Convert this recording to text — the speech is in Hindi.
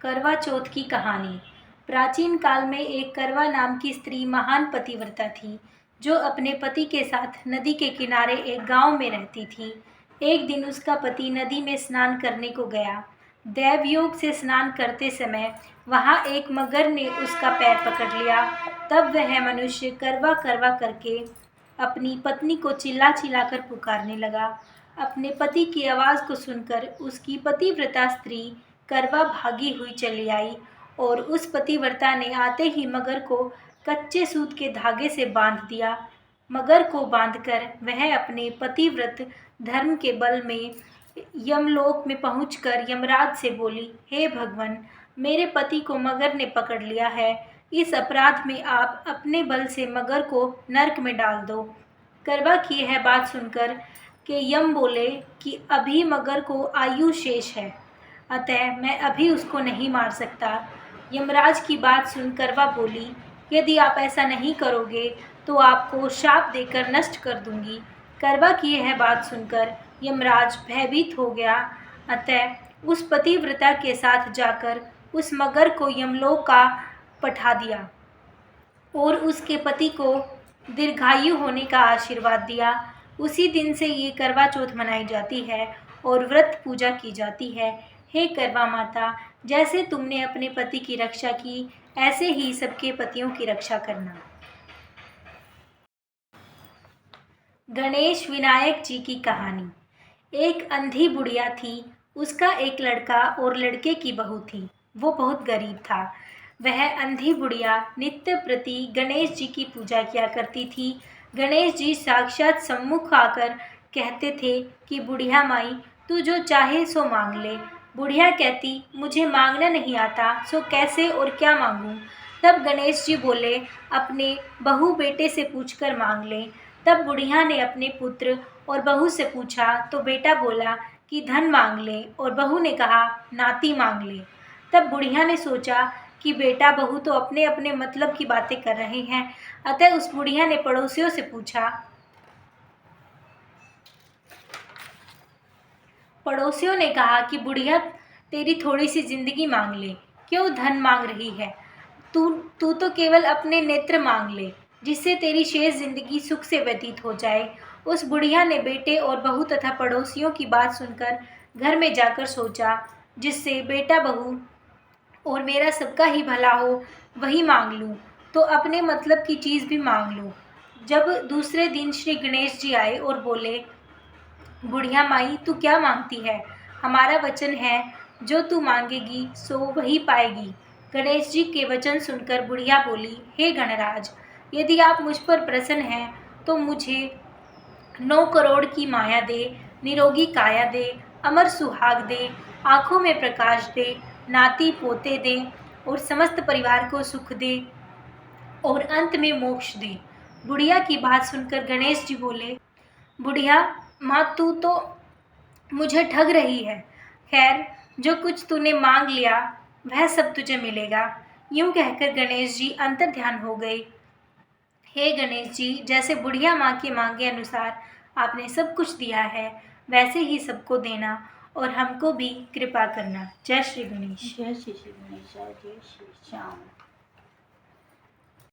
करवा चौथ की कहानी। प्राचीन काल में एक करवा नाम की स्त्री महान पतिव्रता थी, जो अपने पति के साथ नदी के किनारे एक गांव में रहती थी। एक दिन उसका पति नदी में स्नान करने को गया। दैवयोग से स्नान करते समय वहां एक मगर ने उसका पैर पकड़ लिया। तब वह मनुष्य करवा करवा करके अपनी पत्नी को चिल्ला चिल्लाकर पुकारने लगा। अपने पति की आवाज़ को सुनकर उसकी पतिव्रता स्त्री करवा भागी हुई चली आई और उस पतिव्रता ने आते ही मगर को कच्चे सूत के धागे से बांध दिया। मगर को बांधकर वह अपने पतिव्रत धर्म के बल में यमलोक में पहुंचकर यमराज से बोली, हे भगवान, मेरे पति को मगर ने पकड़ लिया है। इस अपराध में आप अपने बल से मगर को नरक में डाल दो। करवा की यह बात सुनकर के यम बोले कि अभी मगर को आयु शेष है, अतः मैं अभी उसको नहीं मार सकता। यमराज की बात सुन करवा बोली, यदि आप ऐसा नहीं करोगे तो आपको शाप देकर नष्ट कर दूंगी। करवा की यह बात सुनकर यमराज भयभीत हो गया, अतः उस पतिव्रता के साथ जाकर उस मगर को यमलोक का पठा दिया और उसके पति को दीर्घायु होने का आशीर्वाद दिया। उसी दिन से ये करवा चौथ मनाई जाती है और व्रत पूजा की जाती है। हे करवा माता, जैसे तुमने अपने पति की रक्षा की, ऐसे ही सबके पतियों की रक्षा करना। गणेश विनायक जी की कहानी। एक अंधी बुढ़िया थी। उसका एक लड़का और लड़के की बहू थी। वो बहुत गरीब था। वह अंधी बुढ़िया नित्य प्रति गणेश जी की पूजा किया करती थी। गणेश जी साक्षात सम्मुख आकर कहते थे कि बुढ़िया माई, तू जो चाहे सो मांग ले। बुढ़िया कहती, मुझे मांगना नहीं आता, सो कैसे और क्या मांगूं। तब गणेश जी बोले, अपने बहू बेटे से पूछकर मांग ले। तब बुढ़िया ने अपने पुत्र और बहू से पूछा तो बेटा बोला कि धन मांग ले और बहू ने कहा नाती मांग ले। तब बुढ़िया ने सोचा कि बेटा बहू तो अपने अपने मतलब की बातें कर रहे हैं, अतः उस बुढ़िया ने पड़ोसियों से पूछा। पड़ोसियों ने कहा कि बुढ़िया, तेरी थोड़ी सी जिंदगी मांग ले, क्यों धन मांग रही है। तू तू तो केवल अपने नेत्र मांग ले, जिससे तेरी शेष जिंदगी सुख से व्यतीत हो जाए। उस बुढ़िया ने बेटे और बहू तथा पड़ोसियों की बात सुनकर घर में जाकर सोचा, जिससे बेटा बहू और मेरा सबका ही भला हो, वही मांग लूँ, तो अपने मतलब की चीज़ भी मांग लूँ। जब दूसरे दिन श्री गणेश जी आए और बोले, बुढ़िया माई, तू क्या मांगती है। हमारा वचन है, जो तू मांगेगी सो वही पाएगी। गणेश जी के वचन सुनकर बुढ़िया बोली, हे गणराज, यदि आप मुझ पर प्रसन्न हैं तो मुझे 9 करोड़ की माया दे, निरोगी काया दे, अमर सुहाग दे, आँखों में प्रकाश दे, नाती पोते दे और समस्त परिवार को सुख दे और अंत में मोक्ष दे। बुढ़िया की बात सुनकर गणेश जी बोले, बुढ़िया माँ, तू तो मुझे ठग रही है। खैर, जो कुछ तूने मांग लिया वह सब तुझे मिलेगा। यूं कहकर गणेश जी अंतर्ध्यान हो गए। हे गणेश जी, जैसे बुढ़िया माँ के मांगे अनुसार आपने सब कुछ दिया है, वैसे ही सबको देना और हमको भी कृपा करना। जय श्री गणेश। जय श्री गणेश, जय श्री श्याम।